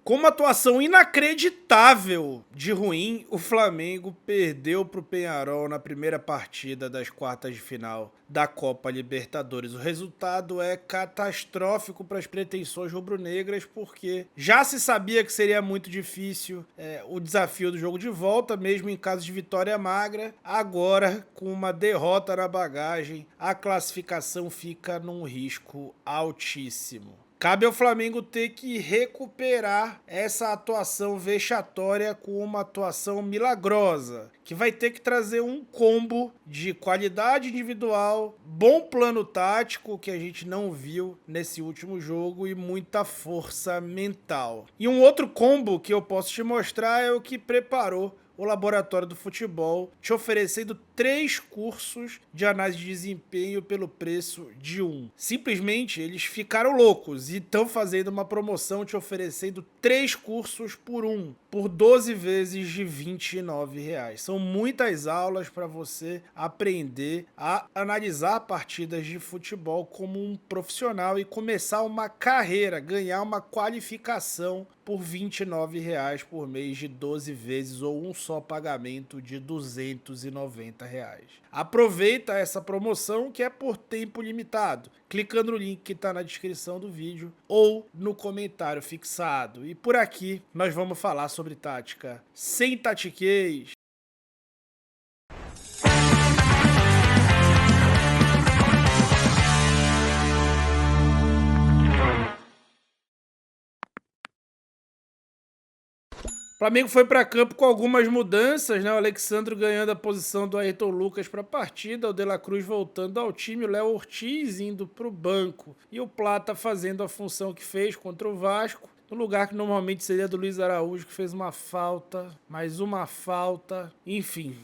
Com uma atuação inacreditável de ruim, o Flamengo perdeu para o Peñarol na primeira partida das quartas de final da Copa Libertadores. O resultado é catastrófico para as pretensões rubro-negras, porque já se sabia que seria muito difícil o desafio do jogo de volta, mesmo em caso de vitória magra. Agora, com uma derrota na bagagem, a classificação fica num risco altíssimo. Cabe ao Flamengo ter que recuperar essa atuação vexatória com uma atuação milagrosa, que vai ter que trazer um combo de qualidade individual, bom plano tático, que a gente não viu nesse último jogo, e muita força mental. E um outro combo que eu posso te mostrar é o que preparou o Laboratório do Futebol, te oferecendo 3 cursos de análise de desempenho pelo preço de um. Simplesmente eles ficaram loucos e estão fazendo uma promoção te oferecendo 3 cursos por 12 vezes de R$29. São muitas aulas para você aprender a analisar partidas de futebol como um profissional e começar uma carreira, ganhar uma qualificação por R$29 por mês de 12 vezes ou um só pagamento de R$290. Aproveita essa promoção que é por tempo limitado, clicando no link que está na descrição do vídeo ou no comentário fixado. E por aqui nós vamos falar sobre tática sem tatiquez. O Flamengo foi para campo com algumas mudanças, né? O Alexandro ganhando a posição do Ayrton Lucas para a partida, o De La Cruz voltando ao time, o Léo Ortiz indo para o banco e o Plata fazendo a função que fez contra o Vasco, no lugar que normalmente seria do Luiz Araújo, que fez uma falta, mais uma falta, enfim.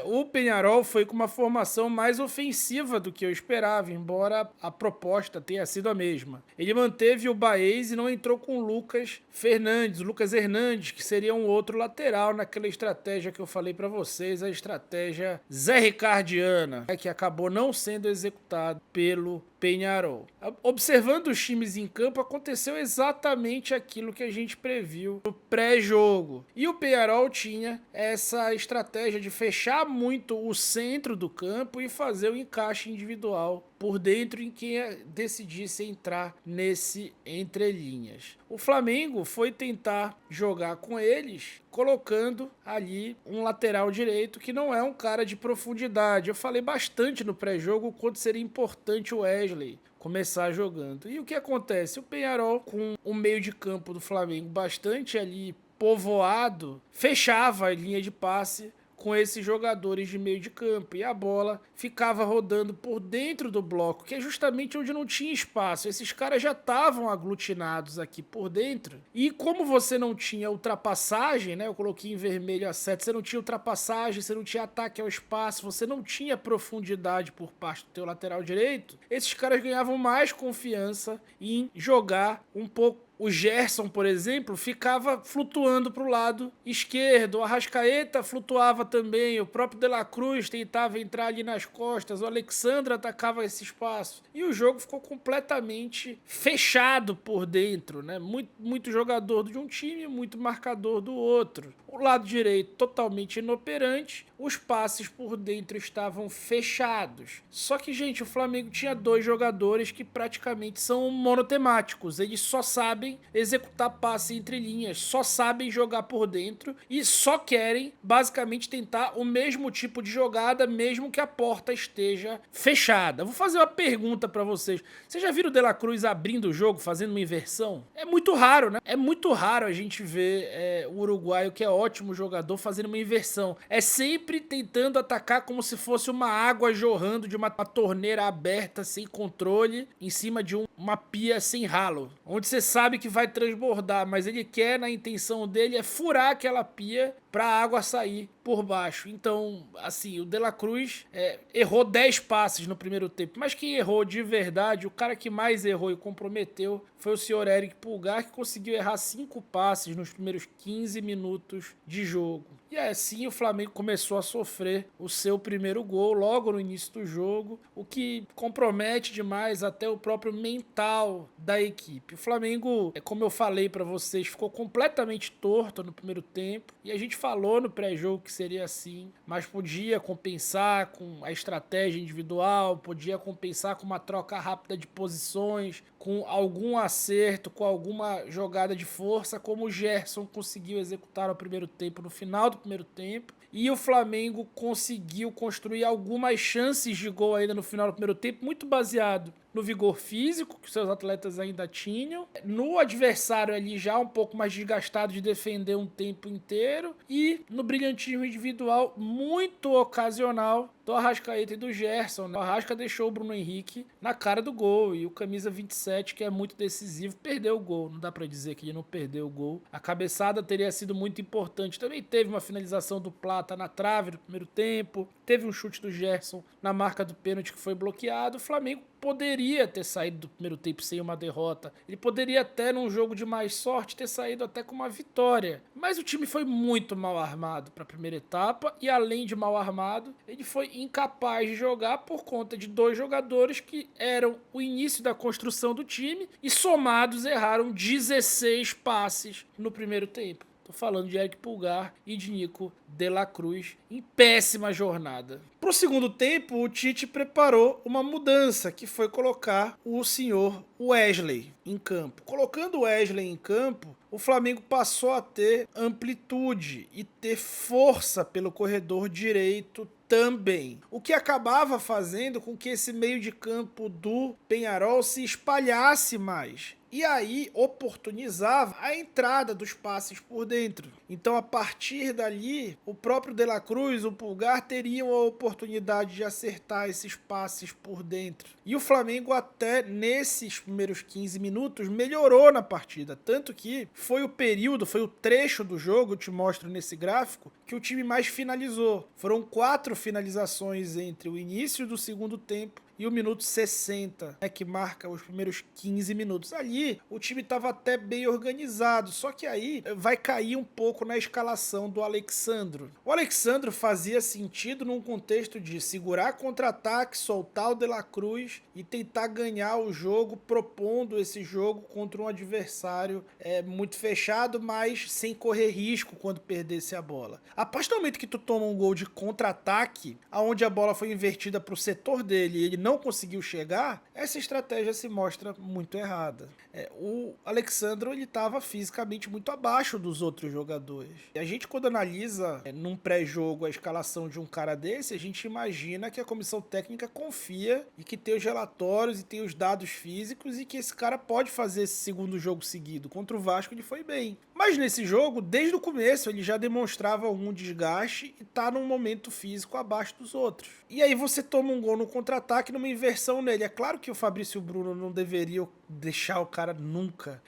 O Peñarol foi com uma formação mais ofensiva do que eu esperava, embora a proposta tenha sido a mesma. Ele manteve o Baez e não entrou com o Lucas Hernandes, que seria um outro lateral naquela estratégia que eu falei para vocês, a estratégia Zé Ricardiana, que acabou não sendo executada pelo Peñarol. Observando os times em campo, aconteceu exatamente aquilo que a gente previu no pré-jogo. E o Peñarol tinha essa estratégia de fechar muito o centro do campo e fazer o encaixe individual por dentro em quem decidisse entrar nesse entrelinhas. O Flamengo foi tentar jogar com eles, colocando ali um lateral direito que não é um cara de profundidade. Eu falei bastante no pré-jogo o quanto seria importante o Wesley começar jogando. E o que acontece? O Peñarol, com o meio de campo do Flamengo bastante ali povoado, fechava a linha de passe com esses jogadores de meio de campo, e a bola ficava rodando por dentro do bloco, que é justamente onde não tinha espaço. Esses caras já estavam aglutinados aqui por dentro, e como você não tinha ultrapassagem, né, eu coloquei em vermelho a seta, você não tinha ultrapassagem, você não tinha ataque ao espaço, você não tinha profundidade por parte do teu lateral direito, esses caras ganhavam mais confiança em jogar um pouco. O Gerson, por exemplo, ficava flutuando para o lado esquerdo, o Arrascaeta flutuava também, o próprio De La Cruz tentava entrar ali nas costas, o Alexandre atacava esse espaço. E o jogo ficou completamente fechado por dentro, né? Muito jogador de um time, muito marcador do outro. O lado direito totalmente inoperante, os passes por dentro estavam fechados. Só que, gente, o Flamengo tinha 2 jogadores que praticamente são monotemáticos, eles só sabem executar passe entre linhas, só sabem jogar por dentro e só querem basicamente tentar o mesmo tipo de jogada, mesmo que a porta esteja fechada. Vou fazer uma pergunta para vocês. Vocês já viram o De La Cruz abrindo o jogo, fazendo uma inversão? É muito raro, né? É muito raro a gente ver o uruguaio, que é ótimo jogador, fazendo uma inversão. É sempre tentando atacar como se fosse uma água jorrando de uma torneira aberta, sem controle, em cima de uma pia sem ralo, onde você sabe que vai transbordar, mas ele quer, na intenção dele, é furar aquela pia para a água sair por baixo. Então, assim, o De La Cruz errou 10 passes no primeiro tempo, mas quem errou de verdade, o cara que mais errou e comprometeu foi o senhor Eric Pulgar, que conseguiu errar 5 passes nos primeiros 15 minutos de jogo. E assim o Flamengo começou a sofrer o seu primeiro gol logo no início do jogo, o que compromete demais até o próprio mental da equipe. O Flamengo, como eu falei para vocês, ficou completamente torto no primeiro tempo, e a gente falou no pré-jogo que seria assim, mas podia compensar com a estratégia individual, podia compensar com uma troca rápida de posições, com algum acerto, com alguma jogada de força, como o Gerson conseguiu executar no primeiro tempo, no final do primeiro tempo. E o Flamengo conseguiu construir algumas chances de gol ainda no final do primeiro tempo, muito baseado no vigor físico que seus atletas ainda tinham, no adversário ali já um pouco mais desgastado de defender um tempo inteiro, e no brilhantismo individual muito ocasional do Arrascaeta e do Gerson. O Arrasca deixou o Bruno Henrique na cara do gol, e o camisa 27, que é muito decisivo, perdeu o gol. Não dá pra dizer que ele não perdeu o gol. A cabeçada teria sido muito importante. Também teve uma finalização do Plata na trave no primeiro tempo, teve um chute do Gerson na marca do pênalti que foi bloqueado. O Flamengo poderia ter saído do primeiro tempo sem uma derrota. Ele poderia até, num jogo de mais sorte, ter saído até com uma vitória. Mas o time foi muito mal armado para a primeira etapa, e além de mal armado, ele foi incapaz de jogar por conta de 2 jogadores que eram o início da construção do time e somados erraram 16 passes no primeiro tempo. Tô falando de Eric Pulgar e de Nico De La Cruz em péssima jornada. Pro segundo tempo, o Tite preparou uma mudança, que foi colocar o senhor Wesley em campo. Colocando o Wesley em campo, o Flamengo passou a ter amplitude e ter força pelo corredor direito também, o que acabava fazendo com que esse meio de campo do Peñarol se espalhasse mais, e aí oportunizava a entrada dos passes por dentro. Então, a partir dali, o próprio De La Cruz, o Pulgar, teriam a oportunidade de acertar esses passes por dentro. E o Flamengo, até nesses primeiros 15 minutos, melhorou na partida. Tanto que foi o período, foi o trecho do jogo, eu te mostro nesse gráfico, que o time mais finalizou. Foram 4 finalizações entre o início do segundo tempo e o minuto 60, que marca os primeiros 15 minutos. Ali, o time estava até bem organizado, só que aí vai cair um pouco na escalação do Alexandro. O Alexandro fazia sentido num contexto de segurar contra-ataque, soltar o De La Cruz e tentar ganhar o jogo, propondo esse jogo contra um adversário muito fechado, mas sem correr risco quando perdesse a bola. A partir do momento que tu toma um gol de contra-ataque, aonde a bola foi invertida para o setor dele e ele não conseguiu chegar, essa estratégia se mostra muito errada. O Alexandro, ele estava fisicamente muito abaixo dos outros jogadores. E a gente, quando analisa num pré-jogo a escalação de um cara desse, a gente imagina que a comissão técnica confia e que tem os relatórios e tem os dados físicos e que esse cara pode fazer esse segundo jogo seguido. Contra o Vasco ele foi bem. Mas nesse jogo, desde o começo, ele já demonstrava algum desgaste e tá num momento físico abaixo dos outros. E aí você toma um gol no contra-ataque, numa inversão nele. É claro que o Fabrício Bruno não deveria deixar o cara nunca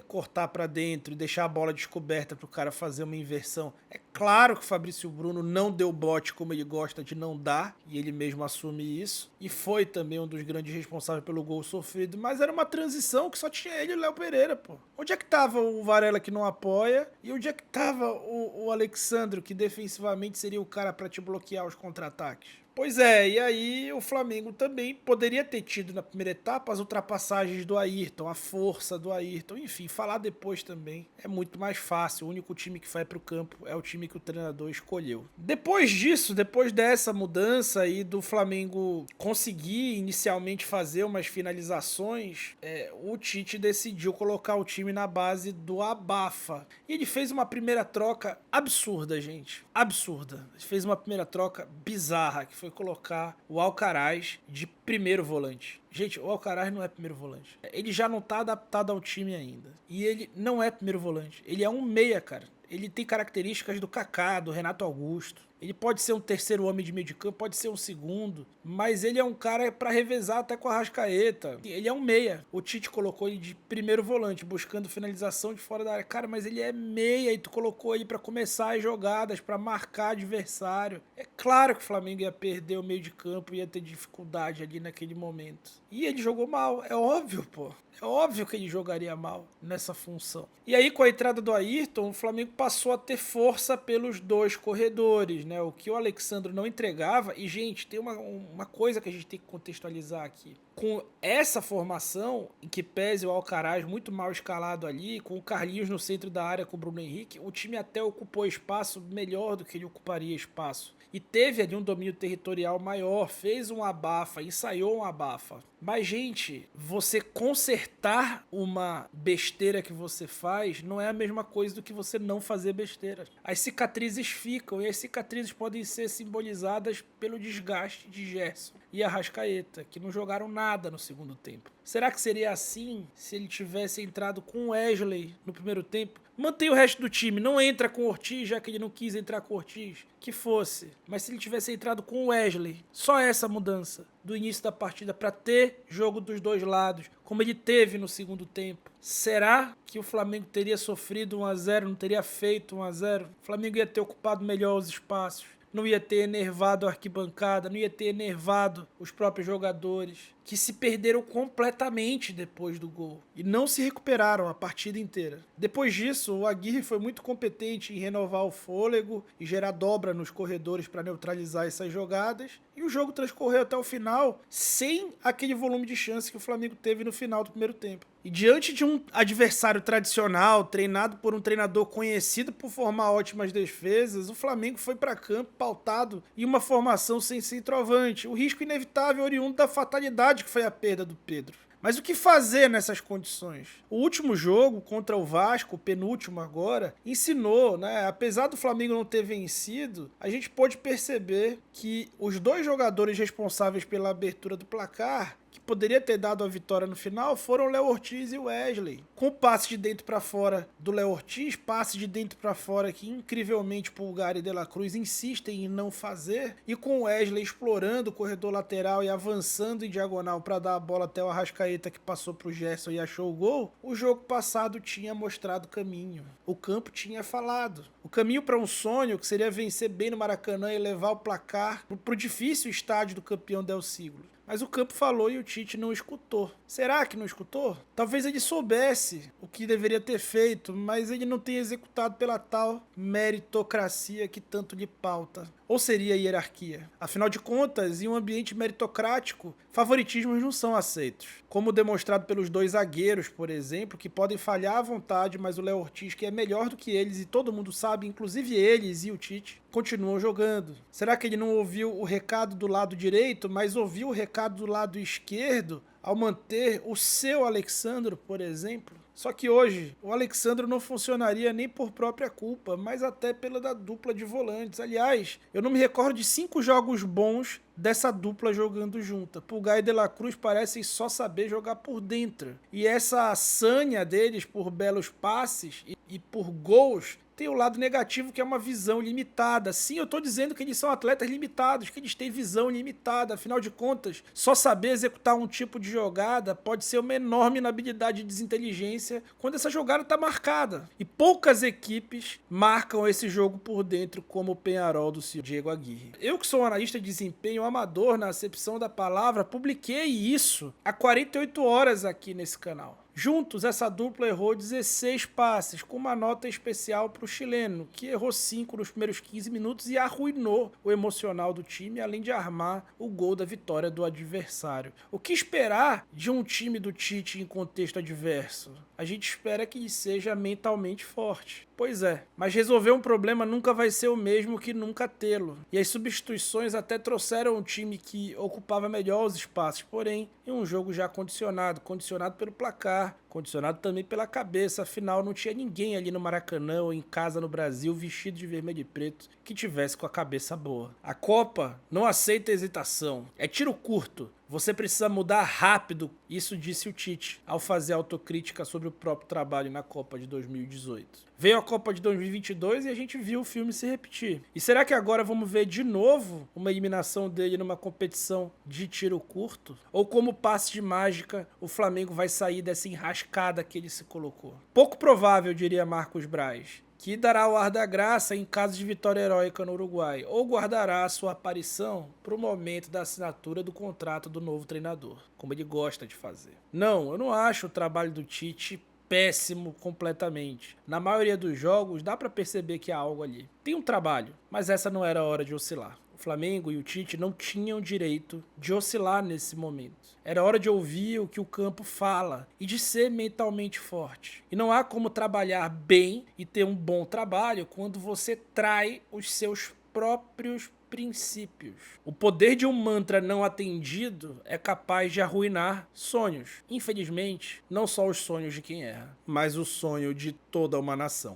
cortar para dentro e deixar a bola descoberta pro cara fazer uma inversão. É claro que o Fabrício Bruno não deu bote como ele gosta de não dar, e ele mesmo assume isso, e foi também um dos grandes responsáveis pelo gol sofrido, mas era uma transição que só tinha ele e o Léo Pereira, pô. Onde é que tava o Varela, que não apoia, e onde é que tava o Alexandro, que defensivamente seria o cara para te bloquear os contra-ataques? Pois é, e aí o Flamengo também poderia ter tido na primeira etapa as ultrapassagens do Ayrton, a força do Ayrton, enfim, falar depois também é muito mais fácil. O único time que vai pro campo é o time que o treinador escolheu. Depois disso, depois dessa mudança aí do Flamengo conseguir inicialmente fazer umas finalizações, o Tite decidiu colocar o time na base do abafa. E ele fez uma primeira troca absurda, gente. Absurda. Ele fez uma primeira troca bizarra, que foi colocar o Alcaraz de primeiro volante. Gente, o Alcaraz não é primeiro volante. Ele já não tá adaptado ao time ainda. E ele não é primeiro volante. Ele é um meia, cara. Ele tem características do Kaká, do Renato Augusto. Ele pode ser um terceiro homem de meio de campo, pode ser um segundo, mas ele é um cara para revezar até com a Arrascaeta. Ele é um meia. O Tite colocou ele de primeiro volante, buscando finalização de fora da área. Cara, mas ele é meia e tu colocou ele para começar as jogadas, para marcar adversário. É claro que o Flamengo ia perder o meio de campo, ia ter dificuldade ali naquele momento. E ele jogou mal, é óbvio, pô. É óbvio que ele jogaria mal nessa função. E aí, com a entrada do Ayrton, o Flamengo passou a ter força pelos dois corredores, né? O que o Alexandre não entregava. E, gente, tem uma coisa que a gente tem que contextualizar aqui. Com essa formação, em que pese o Alcaraz muito mal escalado ali, com o Carlinhos no centro da área com o Bruno Henrique, o time até ocupou espaço melhor do que ele ocuparia espaço. E teve ali um domínio territorial maior, fez um abafa, ensaiou um abafa. Mas, gente, você consertar uma besteira que você faz não é a mesma coisa do que você não fazer besteira. As cicatrizes ficam, e as cicatrizes podem ser simbolizadas pelo desgaste de Gerson e Arrascaeta, que não jogaram nada no segundo tempo. Será que seria assim se ele tivesse entrado com o Wesley no primeiro tempo? Mantém o resto do time, não entra com o Ortiz, já que ele não quis entrar com o Ortiz, que fosse. Mas se ele tivesse entrado com o Wesley, só essa mudança do início da partida para ter jogo dos dois lados, como ele teve no segundo tempo. Será que o Flamengo teria sofrido 1-0, não teria feito 1-0? O Flamengo ia ter ocupado melhor os espaços, não ia ter enervado a arquibancada, não ia ter enervado os próprios jogadores, que se perderam completamente depois do gol e não se recuperaram a partida inteira. Depois disso, o Aguirre foi muito competente em renovar o fôlego e gerar dobra nos corredores para neutralizar essas jogadas, e o jogo transcorreu até o final sem aquele volume de chance que o Flamengo teve no final do primeiro tempo. E diante de um adversário tradicional, treinado por um treinador conhecido por formar ótimas defesas, o Flamengo foi para campo pautado em uma formação sem centroavante, o risco inevitável oriundo da fatalidade que foi a perda do Pedro. Mas o que fazer nessas condições? O último jogo contra o Vasco, o penúltimo agora, ensinou, né? Apesar do Flamengo não ter vencido, a gente pôde perceber que os dois jogadores responsáveis pela abertura do placar, que poderia ter dado a vitória no final, foram o Léo Ortiz e o Wesley. Com o passe de dentro para fora do Léo Ortiz, passe de dentro para fora que incrivelmente Pulgar e De La Cruz insistem em não fazer, e com o Wesley explorando o corredor lateral e avançando em diagonal para dar a bola até o Arrascaeta, que passou para o Gerson e achou o gol, o jogo passado tinha mostrado o caminho. O campo tinha falado. O caminho para um sonho, que seria vencer bem no Maracanã e levar o placar para o difícil estádio do campeão Del Siglo. Mas o campo falou e o Tite não escutou. Será que não escutou? Talvez ele soubesse o que deveria ter feito, mas ele não tenha executado pela tal meritocracia que tanto lhe pauta. Ou seria hierarquia? Afinal de contas, em um ambiente meritocrático, favoritismos não são aceitos. Como demonstrado pelos dois zagueiros, por exemplo, que podem falhar à vontade, mas o Léo Ortiz, que é melhor do que eles e todo mundo sabe, inclusive eles e o Tite, continuam jogando. Será que ele não ouviu o recado do lado direito, mas ouviu o recado do lado esquerdo ao manter o seu Alexandro, por exemplo? Só que hoje, o Alexandro não funcionaria nem por própria culpa, mas até pela da dupla de volantes. Aliás, eu não me recordo de 5 jogos bons dessa dupla jogando junta. Pulgar e De La Cruz parecem só saber jogar por dentro. E essa sanha deles por belos passes e por gols tem o lado negativo, que é uma visão limitada. Sim, eu estou dizendo que eles são atletas limitados, que eles têm visão limitada. Afinal de contas, só saber executar um tipo de jogada pode ser uma enorme inabilidade de desinteligência quando essa jogada está marcada. E poucas equipes marcam esse jogo por dentro, como o Peñarol do Diego Aguirre. Eu, que sou um analista de desempenho amador na acepção da palavra, publiquei isso há 48 horas aqui nesse canal. Juntos, essa dupla errou 16 passes, com uma nota especial para o chileno, que errou 5 nos primeiros 15 minutos e arruinou o emocional do time, além de armar o gol da vitória do adversário. O que esperar de um time do Tite em contexto adverso? A gente espera que ele seja mentalmente forte. Pois é, mas resolver um problema nunca vai ser o mesmo que nunca tê-lo. E as substituições até trouxeram um time que ocupava melhor os espaços, porém, em um jogo já condicionado pelo placar, Condicionado também pela cabeça, afinal não tinha ninguém ali no Maracanã ou em casa no Brasil vestido de vermelho e preto que tivesse com a cabeça boa. A Copa não aceita hesitação, é tiro curto. Você precisa mudar rápido, isso disse o Tite, ao fazer autocrítica sobre o próprio trabalho na Copa de 2018. Veio a Copa de 2022 e a gente viu o filme se repetir. E será que agora vamos ver de novo uma eliminação dele numa competição de tiro curto? Ou como passe de mágica, o Flamengo vai sair dessa enrascada que ele se colocou? Pouco provável, diria Marcos Braz, que dará o ar da graça em caso de vitória heróica no Uruguai, ou guardará a sua aparição para o momento da assinatura do contrato do novo treinador, como ele gosta de fazer. Não, eu não acho o trabalho do Tite péssimo completamente. Na maioria dos jogos dá para perceber que há algo ali. Tem um trabalho, mas essa não era a hora de oscilar. O Flamengo e o Tite não tinham direito de oscilar nesse momento. Era hora de ouvir o que o campo fala e de ser mentalmente forte. E não há como trabalhar bem e ter um bom trabalho quando você trai os seus próprios princípios. O poder de um mantra não atendido é capaz de arruinar sonhos. Infelizmente, não só os sonhos de quem erra, mas o sonho de toda uma nação.